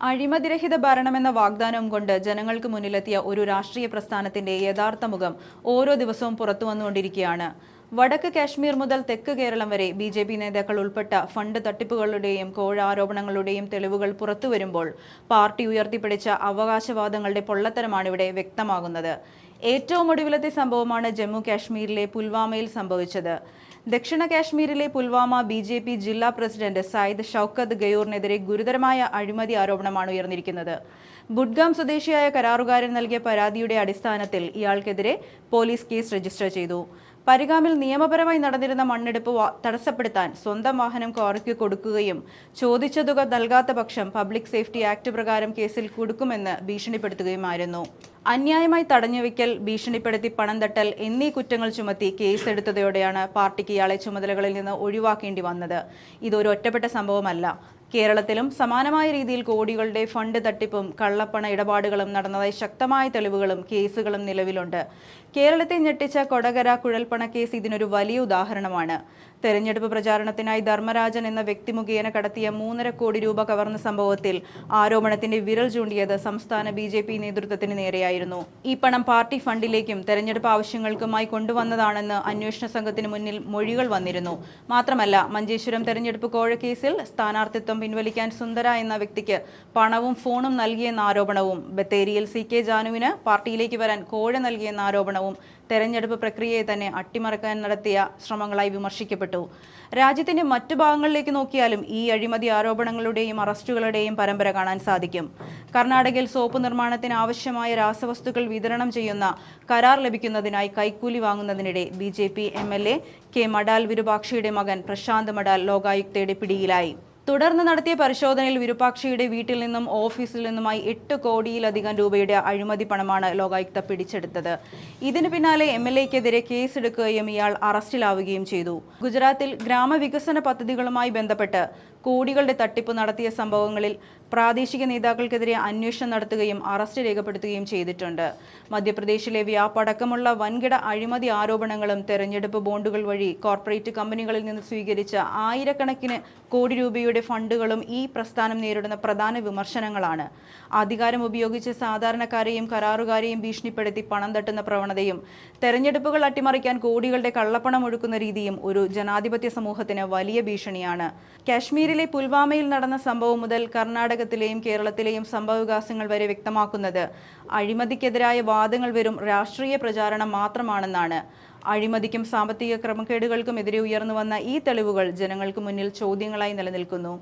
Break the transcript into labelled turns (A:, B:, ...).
A: അഴിമതിരഹിത ഭരണമെന്ന വാഗ്ദാനവും കൊണ്ട് ജനങ്ങൾക്ക് മുന്നിലെത്തിയ ഒരു രാഷ്ട്രീയ പ്രസ്ഥാനത്തിന്റെ യഥാർത്ഥ മുഖം ഓരോ ദിവസവും പുറത്തു വന്നുകൊണ്ടിരിക്കുകയാണ്. വടക്ക് കാശ്മീർ മുതൽ തെക്ക് കേരളം വരെ ബി.ജെ.പി. നേതാക്കൾ ഉൾപ്പെട്ട ഫണ്ട് തട്ടിപ്പുകളുടെയും കോഴ ആരോപണങ്ങളുടെയും തെളിവുകൾ പുറത്തുവരുമ്പോൾ പാർട്ടി ഉയർത്തിപ്പിടിച്ച അവകാശവാദങ്ങളുടെ പൊള്ളത്തരമാണ് ഇവിടെ വ്യക്തമാകുന്നത്. ഏറ്റവും ഒടുവിലത്തെ സംഭവമാണ് ജമ്മു കാശ്മീരിലെ പുൽവാമയിൽ സംഭവിച്ചത്. ദക്ഷിണ കാശ്മീരിലെ പുൽവാമ ബി.ജെ.പി. ജില്ലാ പ്രസിഡന്റ് സയ്യിദ് ഷൌക്കത്ത് ഗയൂറിനെതിരെ ഗുരുതരമായ അഴിമതി ആരോപണമാണ് ഉയർന്നിരിക്കുന്നത്. ബുഡ്ഗാം സ്വദേശിയായ കരാറുകാരൻ നൽകിയ പരാതിയുടെ അടിസ്ഥാനത്തിൽ ഇയാൾക്കെതിരെ പോലീസ് കേസ് രജിസ്റ്റർ ചെയ്തു. പരിഗാമിൽ നിയമപരമായി നടന്നിരുന്ന മണ്ണെടുപ്പ് തടസ്സപ്പെടുത്താൻ സ്വന്തം വാഹനം ക്വാറിക്ക് കൊടുക്കുകയും ചോദിച്ച തുക നൽകാത്ത പക്ഷം പബ്ലിക് സേഫ്റ്റി ആക്ട് പ്രകാരം കേസിൽ കുടുക്കുമെന്ന് ഭീഷണിപ്പെടുത്തുകയുമായിരുന്നു. അന്യായമായി തടഞ്ഞുവെക്കൽ, ഭീഷണിപ്പെടുത്തി പണം തട്ടൽ എന്നീ കുറ്റങ്ങൾ ചുമത്തി കേസെടുത്തതോടെയാണ് പാർട്ടിക്ക് ഇയാളെ ചുമതലകളിൽ നിന്ന് ഒഴിവാക്കേണ്ടി വന്നത്. ഇതൊരു ഒറ്റപ്പെട്ട സംഭവമല്ല. കേരളത്തിലും സമാനമായ രീതിയിൽ കോടികളുടെ ഫണ്ട് തട്ടിപ്പും കള്ളപ്പണ ഇടപാടുകളും നടന്നതായി ശക്തമായ തെളിവുകളും കേസുകളും നിലവിലുണ്ട്. കേരളത്തെ ഞെട്ടിച്ച കൊടകര കുഴൽപ്പണ കേസ് ഇതിനൊരു വലിയ ഉദാഹരണമാണ്. തെരഞ്ഞെടുപ്പ് പ്രചാരണത്തിനായി ധർമ്മരാജൻ എന്ന വ്യക്തി മുഖേന കടത്തിയ 3.5 കോടി രൂപ കവർന്ന സംഭവത്തിൽ ആരോപണത്തിന്റെ വിരൽ ചൂണ്ടിയത് സംസ്ഥാന ബി.ജെ.പി. നേതൃത്വത്തിന് നേരെയായിരുന്നു. ഈ പണം പാർട്ടി ഫണ്ടിലേക്കും തെരഞ്ഞെടുപ്പ് ആവശ്യങ്ങൾക്കുമായി കൊണ്ടുവന്നതാണെന്ന് അന്വേഷണ സംഘത്തിന് മുന്നിൽ മൊഴികൾ വന്നിരുന്നു. മാത്രമല്ല, മഞ്ചേശ്വരം തെരഞ്ഞെടുപ്പ് കോഴക്കേസിൽ സ്ഥാനാർത്ഥിത്വം പിൻവലിക്കാൻ സുന്ദര എന്ന വ്യക്തിക്ക് പണവും ഫോണും നൽകിയെന്ന ആരോപണവും, ബത്തേരിയിൽ സി.കെ. ജാനുവിന് പാർട്ടിയിലേക്ക് വരാൻ കോഴ നൽകിയെന്ന ആരോപണവും തെരഞ്ഞെടുപ്പ് പ്രക്രിയയെ തന്നെ അട്ടിമറിക്കാൻ നടത്തിയ ശ്രമങ്ങളായി വിമർശിക്കപ്പെട്ടു. രാജ്യത്തിന്റെ മറ്റു ഭാഗങ്ങളിലേക്ക് നോക്കിയാലും ഈ അഴിമതി ആരോപണങ്ങളുടെയും അറസ്റ്റുകളുടെയും പരമ്പര കാണാൻ സാധിക്കും. കർണാടകയിൽ സോപ്പ് നിർമ്മാണത്തിന് ആവശ്യമായ രാസവസ്തുക്കൾ വിതരണം ചെയ്യുന്ന കരാർ ലഭിക്കുന്നതിനായി കൈക്കൂലി വാങ്ങുന്നതിനിടെ ബി.ജെ.പി. എം.എൽ.എ. കെ. മഡാൽ വിരുപാക്ഷിയുടെ മകൻ പ്രശാന്ത് മഡാൽ ലോകായുക്തയുടെ പിടിയിലായി. തുടർന്ന് നടത്തിയ പരിശോധനയിൽ വിരുപാക്ഷിയുടെ വീട്ടിൽ നിന്നും ഓഫീസിൽ നിന്നുമായി 8 കോടിയിലധികം രൂപയുടെ അഴിമതി പണമാണ് ലോകായുക്ത പിടിച്ചെടുത്തത്. ഇതിനു പിന്നാലെ എം.എൽ.എക്കെതിരെ കേസെടുക്കുകയും ഇയാൾ അറസ്റ്റിലാവുകയും ചെയ്തു. ഗുജറാത്തിൽ ഗ്രാമവികസന പദ്ധതികളുമായി ബന്ധപ്പെട്ട് കോടികളുടെ തട്ടിപ്പ് നടത്തിയ സംഭവങ്ങളിൽ പ്രാദേശിക നേതാക്കൾക്കെതിരെ അന്വേഷണം നടത്തുകയും അറസ്റ്റ് രേഖപ്പെടുത്തുകയും ചെയ്തിട്ടുണ്ട്. മധ്യപ്രദേശിലെ വ്യാപ് അടക്കമുള്ള വൻകിട അഴിമതി ആരോപണങ്ങളും തെരഞ്ഞെടുപ്പ് ബോണ്ടുകൾ വഴി കോർപ്പറേറ്റ് കമ്പനികളിൽ നിന്ന് സ്വീകരിച്ച ആയിരക്കണക്കിന് കോടി രൂപയുടെ ഫണ്ടുകളും ഈ പ്രസ്ഥാനം നേരിടുന്ന പ്രധാന വിമർശനങ്ങളാണ്. അധികാരം ഉപയോഗിച്ച് സാധാരണക്കാരെയും കരാറുകാരെയും ഭീഷണിപ്പെടുത്തി പണം തട്ടുന്ന പ്രവണതയും തെരഞ്ഞെടുപ്പുകൾ അട്ടിമറിക്കാൻ കോടികളുടെ കള്ളപ്പണം ഒഴുക്കുന്ന രീതിയും ഒരു ജനാധിപത്യ സമൂഹത്തിന് വലിയ ഭീഷണിയാണ്. കാശ്മീരിലെ പുൽവാമയിൽ നടന്ന സംഭവം മുതൽ കർണാടകത്തിലെയും കേരളത്തിലെയും സംഭവവികാസങ്ങൾ വരെ വ്യക്തമാക്കുന്നത് അഴിമതിക്കെതിരായ വാദങ്ങൾ വെറും രാഷ്ട്രീയ പ്രചാരണം മാത്രമാണെന്നാണ്. അഴിമതിക്കും സാമ്പത്തിക ക്രമക്കേടുകൾക്കും എതിരെ ഉയർന്നു വന്ന ഈ തെളിവുകൾ ജനങ്ങൾക്ക് മുന്നിൽ ചോദ്യങ്ങളായി നിലനിൽക്കുന്നു.